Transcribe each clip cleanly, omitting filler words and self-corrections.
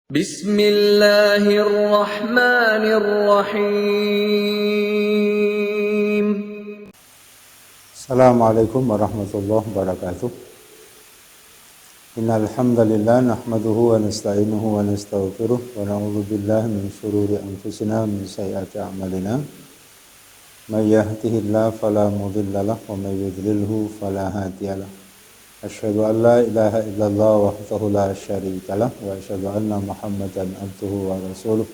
Bismillahirrahmanirrahim. Assalamualaikum warahmatullahi wabarakatuh. Innal hamdalillah nahmaduhu wa nasta'inuhu wa nastaghfiruh wa na'udzu billahi min shururi anfusina wa min sayyiati a'malina. May yahdihillahu fala mudilla lahu wa may yudlilhu fala hadiyalah. Asyhadu an la ilaha illallah wahdahu la syarika lah wa asyhadu anna Muhammadan abduhu wa rasuluh.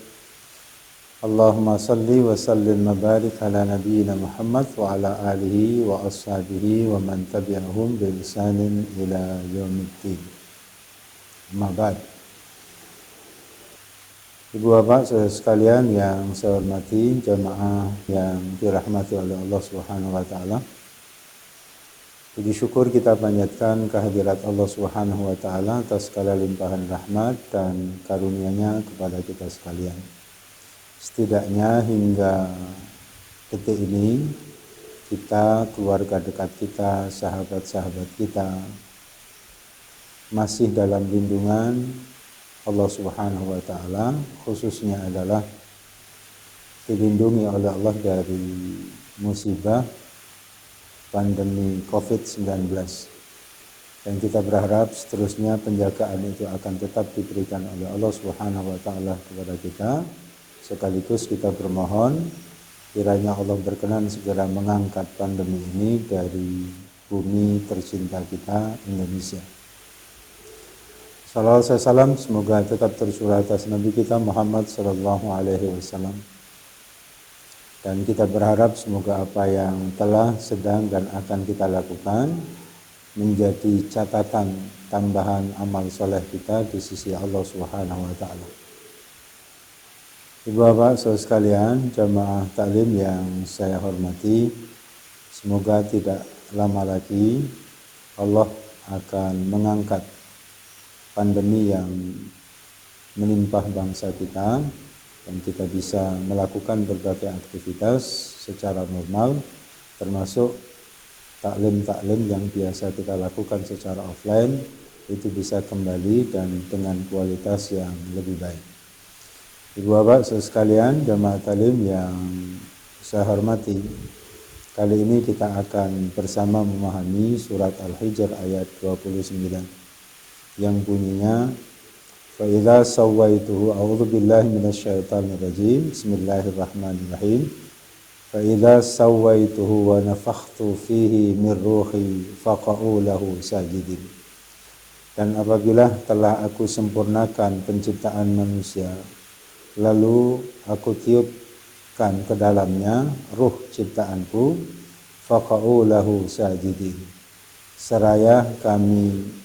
Allahumma salli wa sallim wa barik ala nabiyyina Muhammad wa ala alihi wa ashabihi wa man tabi'ahum bi ihsanin ila yaumiddin. Amma ba'd. Ibu bapak saudara sekalian yang saya hormati, jamaah yang dirahmati oleh Allah Subhanahu wa taala. Puji syukur kita panjatkan kehadirat Allah Subhanahu wa taala atas segala limpahan rahmat dan karunia-Nya kepada kita sekalian. Setidaknya hingga detik ini kita, keluarga dekat kita, sahabat-sahabat kita masih dalam lindungan Allah Subhanahu wa taala, khususnya adalah dilindungi oleh Allah dari musibah pandemi COVID-19. Dan kita berharap seterusnya penjagaan itu akan tetap diberikan oleh Allah Subhanahu wa taala kepada kita. Sekaligus kita bermohon kiranya Allah berkenan segera mengangkat pandemi ini dari bumi tercinta kita, Indonesia. Salawat dan salam semoga tetap tercurah atas Nabi kita Muhammad sallallahu alaihi wasallam. Dan kita berharap semoga apa yang telah, sedang, dan akan kita lakukan menjadi catatan tambahan amal soleh kita di sisi Allah Subhanahu wa ta'ala. Ibu bapak saudara sekalian, jamaah taklim yang saya hormati, semoga tidak lama lagi Allah akan mengangkat pandemi yang menimpa bangsa kita dan kita bisa melakukan berbagai aktivitas secara normal, termasuk taklim-taklim yang biasa kita lakukan secara offline itu bisa kembali dan dengan kualitas yang lebih baik. Ibu bapak saudara sekalian, jamaah taklim yang saya hormati, kali ini kita akan bersama memahami surat Al-Hijr ayat 29 yang bunyinya fa idza sawaituhu a'udzu billahi minasyaitonir rajim bismillahirrahmanirrahim fa idza sawaituhu wa nafakhtu fihi min ruhi faqa'u lahu sajidin. Dan apabila telah aku sempurnakan penciptaan manusia, lalu aku tiupkan ke dalamnya ruh ciptaanku, faqa'u lahu sajidin, seraya kami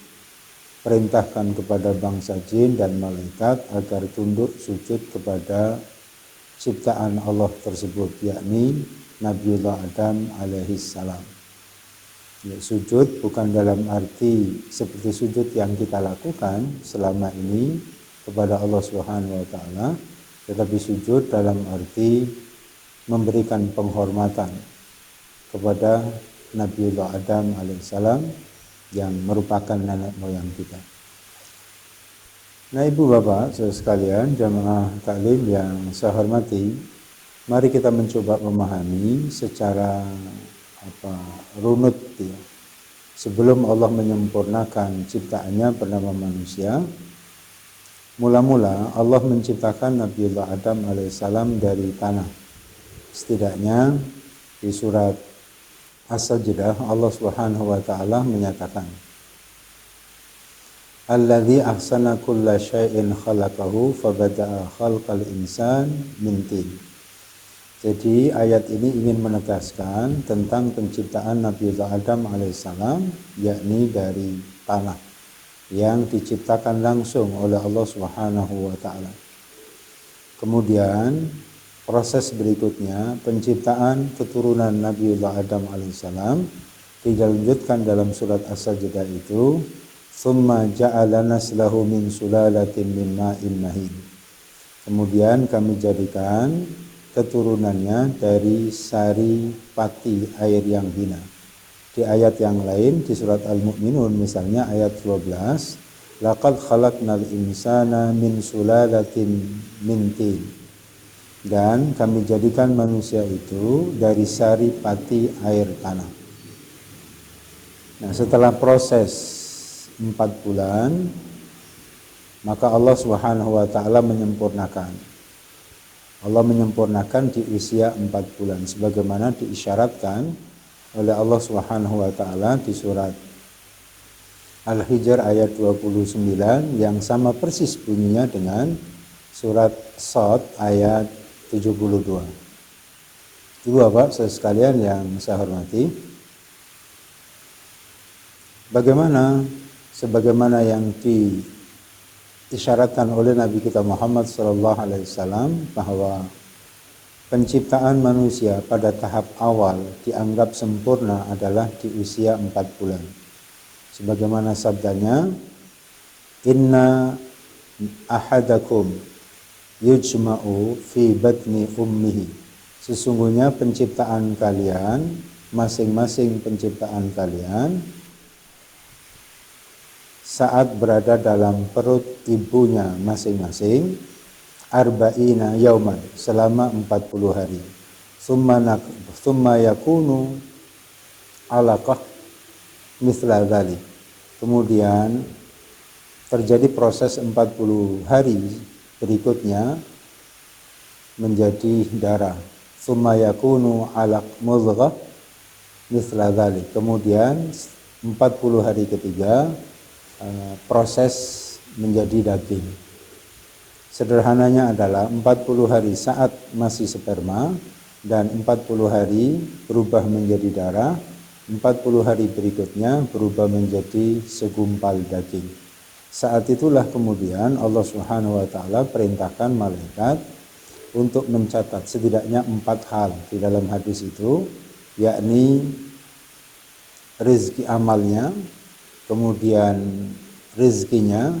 perintahkan kepada bangsa jin dan malaikat agar tunduk sujud kepada ciptaan Allah tersebut, yakni Nabiullah Adam alaihissalam. Ya, sujud bukan dalam arti seperti sujud yang kita lakukan selama ini kepada Allah Subhanahu wa taala, tetapi sujud dalam arti memberikan penghormatan kepada Nabiullah Adam alaihissalam yang merupakan nenek moyang kita. Nah, ibu bapak saudara sekalian, jamaah taklim yang saya hormati, mari kita mencoba memahami secara runut ya. Sebelum Allah menyempurnakan ciptaannya bernama manusia, mula-mula Allah menciptakan Nabiullah Adam alaihissalam dari tanah. Setidaknya di surat As-Sajdah Allah Subhanahu wa taala menyatakan, Alladzi ahsana kulla syai'in khalaqahu fabada'a khalqal insan min tin. Jadi ayat ini ingin menegaskan tentang penciptaan Nabiullah Adam alaihissalam, yakni dari tanah yang diciptakan langsung oleh Allah Subhanahu wa taala. Kemudian proses berikutnya, penciptaan keturunan Nabiullah Adam alaihissalam dilanjutkan dalam surat As-Sajdah itu, summa ja'ala naslahu min sulalatin min ma'in mahin. Kemudian kami jadikan keturunannya dari sari pati air yang hina. Di ayat yang lain, di surat Al-Mu'minun misalnya ayat 12, laqad khalaqnal insana min sulalatin min tin. Dan kami jadikan manusia itu dari sari pati air tanah. Nah, setelah proses 4 bulan, maka Allah Subhanahu wa taala menyempurnakan. Allah menyempurnakan di usia 4 bulan sebagaimana diisyaratkan oleh Allah Subhanahu wa taala di surat Al-Hijr ayat 29 yang sama persis bunyinya dengan surat Shad ayat 72. Ibu Bapak saudara sekalian yang saya hormati, sebagaimana yang diisyaratkan oleh Nabi kita Muhammad SAW bahwa penciptaan manusia pada tahap awal dianggap sempurna adalah di usia 4 bulan. Sebagaimana sabdanya, inna ahadakum yujma'u fi batni ummihi. Sesungguhnya penciptaan kalian, masing-masing penciptaan kalian saat berada dalam perut ibunya masing-masing arba'ina yauman, selama 40 hari. Summa yakunu alaqah mithla dzalik. Kemudian terjadi proses 40 hari berikutnya menjadi darah. Summa yakunu alaq mudghah mithla dzalik. Kemudian 40 hari ketiga proses menjadi daging. Sederhananya adalah 40 hari saat masih sperma dan 40 hari berubah menjadi darah, 40 hari berikutnya berubah menjadi segumpal daging. Saat itulah kemudian Allah Subhanahu wa taala perintahkan malaikat untuk mencatat setidaknya 4 hal di dalam hadis itu, yakni rezeki amalnya, kemudian rezekinya,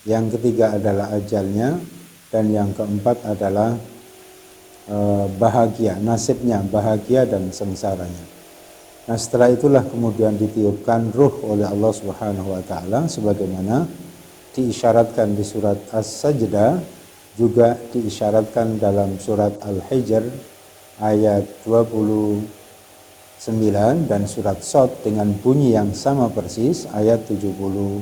yang ketiga adalah ajalnya, dan yang keempat adalah bahagia, nasibnya, bahagia dan sengsaranya. Nah, setelah itulah kemudian ditiupkan ruh oleh Allah Subhanahu wa taala sebagaimana diisyaratkan di surat As-Sajdah, juga diisyaratkan dalam surat Al-Hijr ayat 29 dan surat Shad dengan bunyi yang sama persis ayat 72.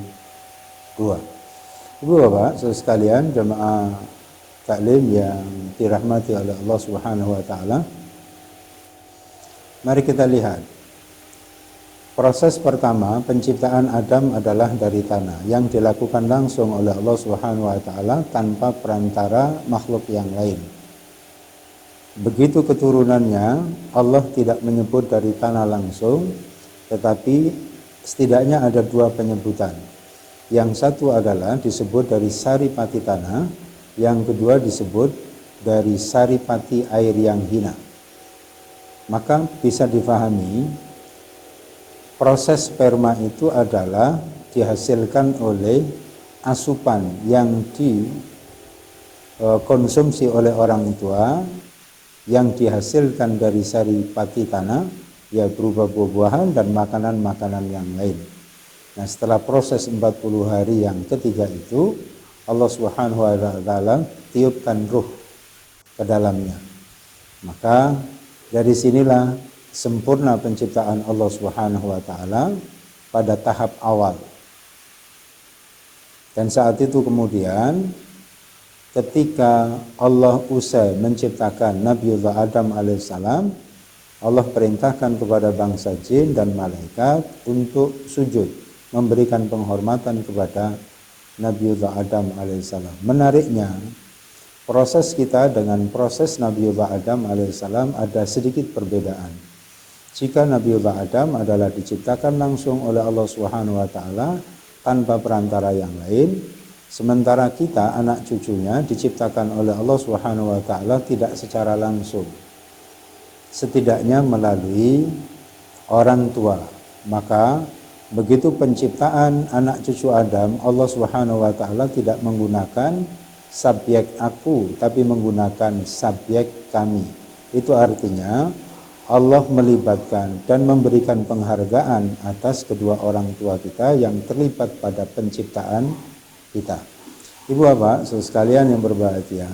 Ibu Bapak saudara sekalian, jemaah taklim yang dirahmati oleh Allah Subhanahu wa taala, mari kita lihat. Proses pertama penciptaan Adam adalah dari tanah yang dilakukan langsung oleh Allah Subhanahu wa taala tanpa perantara makhluk yang lain. Begitu keturunannya, Allah tidak menyebut dari tanah langsung, tetapi setidaknya ada 2 penyebutan. Yang satu adalah disebut dari saripati tanah, yang kedua disebut dari saripati air yang hina. Maka bisa difahami proses sperma itu adalah dihasilkan oleh asupan yang dikonsumsi oleh orang tua, yang dihasilkan dari saripati tanah, ya berupa buah-buahan dan makanan-makanan yang lain. Nah, setelah proses 40 hari yang ketiga itu, Allah Subhanahu wa taala tiupkan ruh ke dalamnya. Maka dari sinilah sempurna penciptaan Allah Subhanahu wa taala pada tahap awal. Dan saat itu kemudian ketika Allah usai menciptakan Nabiullah Adam alaihissalam, Allah perintahkan kepada bangsa jin dan malaikat untuk sujud, memberikan penghormatan kepada Nabiullah Adam alaihissalam. Menariknya, proses kita dengan proses Nabiullah Adam alaihissalam ada sedikit perbedaan. Jika Nabiullah Adam adalah diciptakan langsung oleh Allah Subhanahu wa taala tanpa perantara yang lain, sementara kita anak cucunya diciptakan oleh Allah Subhanahu wa taala tidak secara langsung, setidaknya melalui orang tua. Maka begitu penciptaan anak cucu Adam, Allah Subhanahu wa taala tidak menggunakan subjek aku, tapi menggunakan subjek kami. Itu artinya Allah melibatkan dan memberikan penghargaan atas kedua orang tua kita yang terlibat pada penciptaan kita. Ibu bapak sekalian yang berbahagia,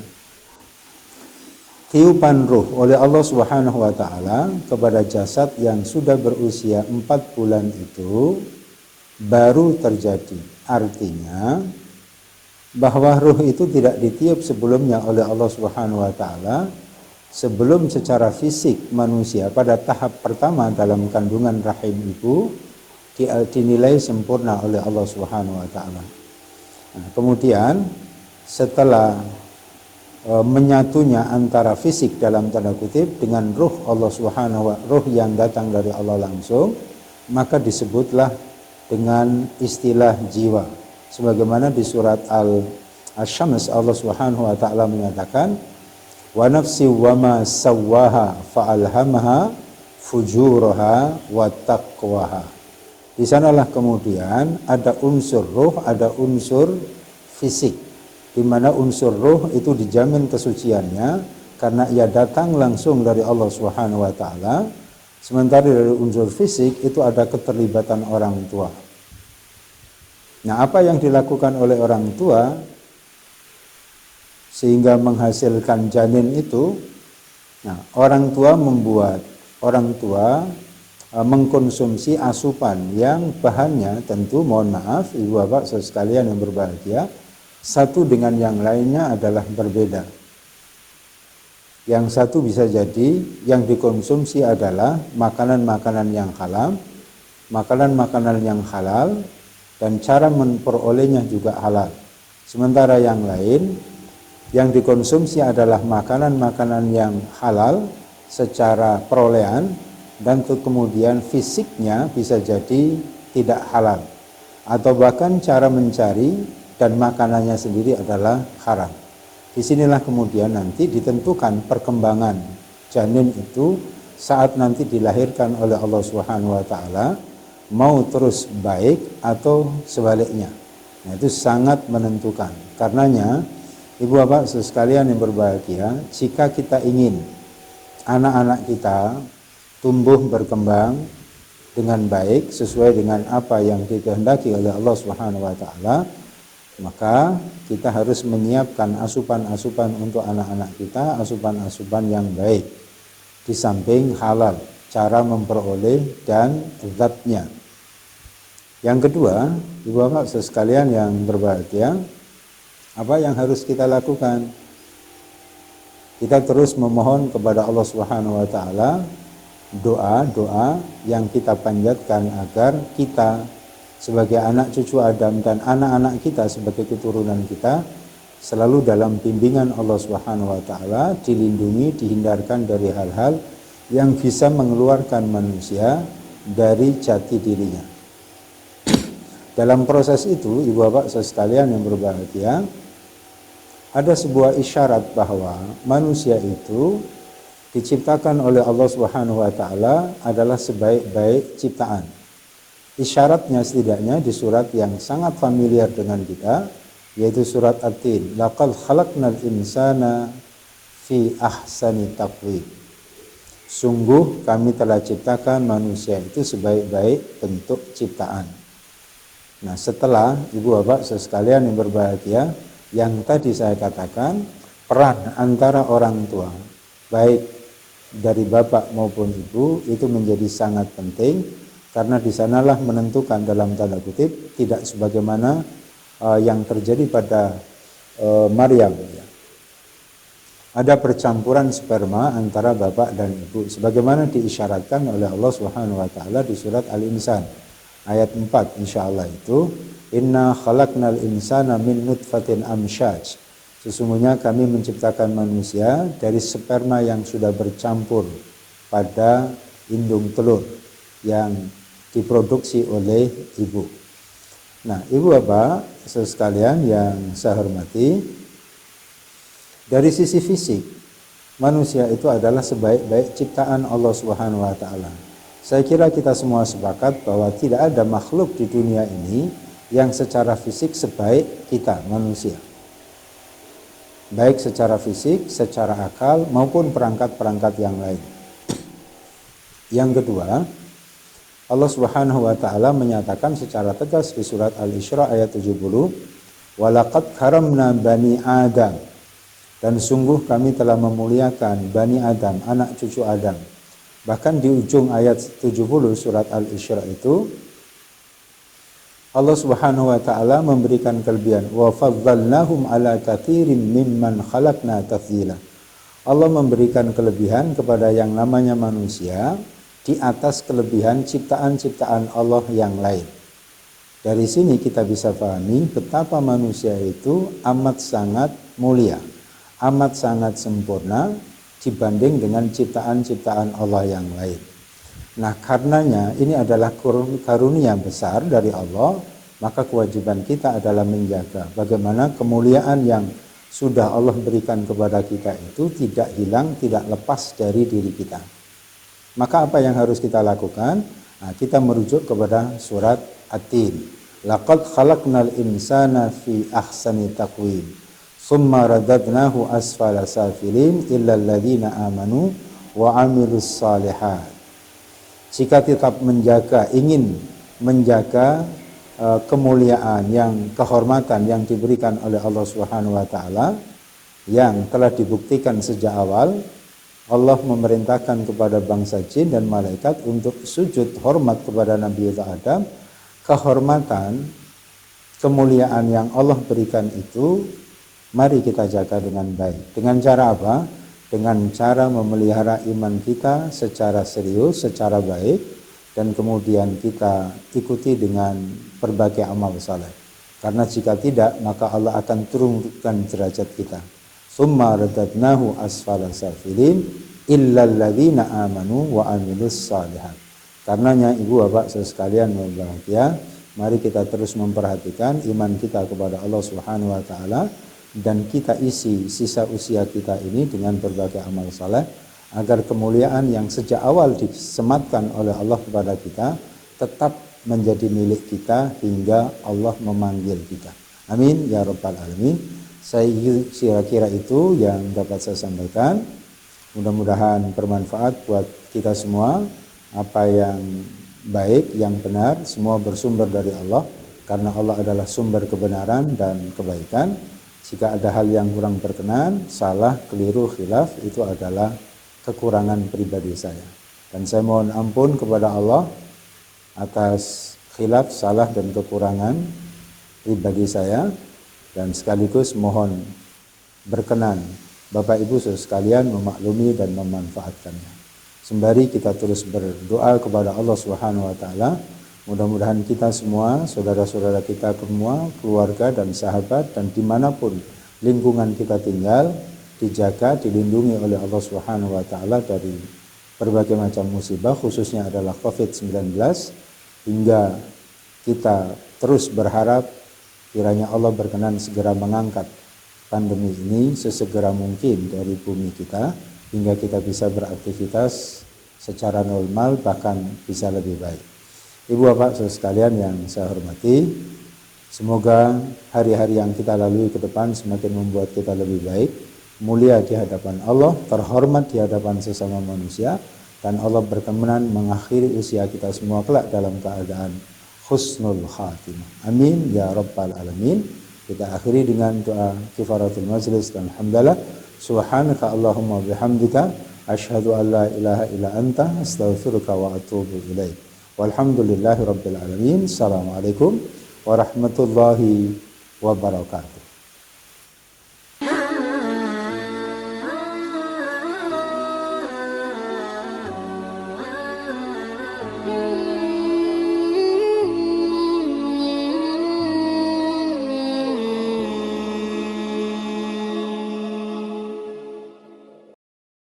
tiupan ruh oleh Allah Subhanahu wa taala kepada jasad yang sudah berusia 4 bulan itu baru terjadi. Artinya bahwa ruh itu tidak ditiup sebelumnya oleh Allah Subhanahu wa taala sebelum secara fisik manusia pada tahap pertama dalam kandungan rahim ibu dinilai sempurna oleh Allah Subhanahu wa taala. Nah, kemudian setelah menyatunya antara fisik dalam tanda kutip dengan ruh Allah Subhanahu wa ruh yang datang dari Allah langsung, maka disebutlah dengan istilah jiwa. Sebagaimana di surat Al-Syams Allah Subhanahu wa taala menyatakan, wa nafsi wa ma sawwaha fa'alhamaha fujuraha wa taqwaha. Di sanalah kemudian ada unsur ruh, ada unsur fisik, di mana unsur ruh itu dijamin kesuciannya karena ia datang langsung dari Allah Subhanahu wa taala. Sementara dari unsur fisik itu ada keterlibatan orang tua. Nah, apa yang dilakukan oleh orang tua sehingga menghasilkan janin itu? Nah, orang tua mengkonsumsi asupan yang bahannya tentu, mohon maaf ibu bapak sekalian yang berbahagia, satu dengan yang lainnya adalah berbeda. Yang satu bisa jadi yang dikonsumsi adalah makanan-makanan yang halal, makanan-makanan yang halal, dan cara memperolehnya juga halal. Sementara yang lain yang dikonsumsi adalah makanan-makanan yang halal secara perolehan, dan kemudian fisiknya bisa jadi tidak halal, atau bahkan cara mencari dan makanannya sendiri adalah haram. Disinilah kemudian nanti ditentukan perkembangan janin itu saat nanti dilahirkan oleh Allah Subhanahu wa taala, mau terus baik atau sebaliknya. Nah, itu sangat menentukan. Karenanya ibu bapak sekalian yang berbahagia, jika kita ingin anak-anak kita tumbuh berkembang dengan baik sesuai dengan apa yang dikehendaki oleh Allah Subhanahu wa taala, maka kita harus menyiapkan asupan-asupan untuk anak-anak kita, asupan-asupan yang baik di samping halal, cara memperoleh dan zatnya. Yang kedua, ibu bapak sekalian yang berbahagia, apa yang harus kita lakukan? Kita terus memohon kepada Allah Subhanahu wa taala doa-doa yang kita panjatkan agar kita sebagai anak cucu Adam dan anak-anak kita sebagai keturunan kita selalu dalam bimbingan Allah Subhanahu wa taala, dilindungi, dihindarkan dari hal-hal yang bisa mengeluarkan manusia dari jati dirinya. Dalam proses itu, ibu bapak sekalian yang berbahagia, ada sebuah isyarat bahwa manusia itu diciptakan oleh Allah Subhanahu wa taala adalah sebaik-baik ciptaan. Isyaratnya setidaknya di surat yang sangat familiar dengan kita, yaitu surat At-Tin. Laqad khalaqnal insana fi ahsani taqwim. Sungguh kami telah ciptakan manusia itu sebaik-baik bentuk ciptaan. Nah, setelah ibu bapak sekalian yang berbahagia, yang tadi saya katakan, peran antara orang tua, baik dari bapak maupun ibu, itu menjadi sangat penting, karena di sanalah menentukan dalam tanda kutip, tidak sebagaimana yang terjadi pada Maryam, ya. Ada percampuran sperma antara bapak dan ibu, sebagaimana diisyaratkan oleh Allah Subhanahu wa taala di surat Al-Insan ayat 4 insyaallah itu, inna khalaqnal insana min nutfatin amsyaj. Sesungguhnya kami menciptakan manusia dari sperma yang sudah bercampur pada indung telur yang diproduksi oleh ibu. Nah, ibu bapak sekalian yang saya hormati, dari sisi fisik manusia itu adalah sebaik-baik ciptaan Allah Subhanahu wa taala. Saya kira kita semua sepakat bahwa tidak ada makhluk di dunia ini yang secara fisik sebaik kita manusia, baik secara fisik, secara akal, maupun perangkat-perangkat yang lain. Yang kedua, Allah Subhanahu wa taala menyatakan secara tegas di surat Al-Isra ayat 70, Walaqad karamna bani Adam, dan sungguh kami telah memuliakan Bani Adam, anak cucu Adam. Bahkan di ujung ayat 70 surat Al-Isra itu Allah Subhanahu wa taala memberikan kelebihan, wa faddalnahum ala katsirin mimman khalaqna tafdila. Allah memberikan kelebihan kepada yang namanya manusia di atas kelebihan ciptaan-ciptaan Allah yang lain. Dari sini kita bisa pahami betapa manusia itu amat sangat mulia, amat sangat sempurna dibanding dengan ciptaan-ciptaan Allah yang lain. Nah, karenanya ini adalah karunia besar dari Allah, maka kewajiban kita adalah menjaga bagaimana kemuliaan yang sudah Allah berikan kepada kita itu tidak hilang, tidak lepas dari diri kita. Maka apa yang harus kita lakukan? Nah, kita merujuk kepada surat At-Tin. Laqad khalaqnal insana fi ahsani taqwim. Tsumma radadnahu asfala safilin illa alladziina amanu wa 'amilus shalihat. Jika tetap ingin menjaga kemuliaan kehormatan yang diberikan oleh Allah Subhanahu wa taala yang telah dibuktikan sejak awal, Allah memerintahkan kepada bangsa jin dan malaikat untuk sujud hormat kepada Nabi Adam. Kehormatan, kemuliaan yang Allah berikan itu mari kita jaga dengan baik. Dengan cara apa? Dengan cara memelihara iman kita secara serius, secara baik, dan kemudian kita ikuti dengan berbagai amal saleh. Karena jika tidak, maka Allah akan turunkan derajat kita. Summa radadnahu asfala safilin illal ladzina amanu wa amilus shalihat. Karenanya ibu bapak sekalian yang berbahagia, mari kita terus memperhatikan iman kita kepada Allah Subhanahu wa taala, dan kita isi sisa usia kita ini dengan berbagai amal saleh agar kemuliaan yang sejak awal disematkan oleh Allah kepada kita tetap menjadi milik kita hingga Allah memanggil kita. Amin ya rabbal alamin. Saya kira itu yang dapat saya sampaikan. Mudah-mudahan bermanfaat buat kita semua. Apa yang baik, yang benar, semua bersumber dari Allah, karena Allah adalah sumber kebenaran dan kebaikan. Jika ada hal yang kurang berkenan, salah, keliru, khilaf, itu adalah kekurangan pribadi saya. Dan saya mohon ampun kepada Allah atas khilaf, salah, dan kekurangan pribadi saya. Dan sekaligus mohon berkenan Bapak Ibu saudara sekalian memaklumi dan memanfaatkannya. Sembari kita terus berdoa kepada Allah Subhanahu wa taala, mudah-mudahan kita semua, saudara-saudara kita semua, keluarga dan sahabat, dan dimanapun lingkungan kita tinggal, dijaga, dilindungi oleh Allah Subhanahu wa taala dari berbagai macam musibah, khususnya adalah COVID-19, hingga kita terus berharap kiranya Allah berkenan segera mengangkat pandemi ini sesegera mungkin dari bumi kita, hingga kita bisa beraktivitas secara normal, bahkan bisa lebih baik. Ibu bapak saudara sekalian yang saya hormati, semoga hari-hari yang kita lalui ke depan semakin membuat kita lebih baik, mulia di hadapan Allah, terhormat di hadapan sesama manusia, dan Allah berkenan mengakhiri usia kita semua kelak dalam keadaan husnul khatimah. Amin ya rabbal alamin. Kita akhiri dengan doa kifaratul majlis dan alhamdulillah. Subhanaka Allahumma bihamdika asyhadu an la ilaha illa anta astaghfiruka wa atubu ilaik. Walhamdulillahi rabbil alamin. Assalamualaikum warahmatullahi wabarakatuh.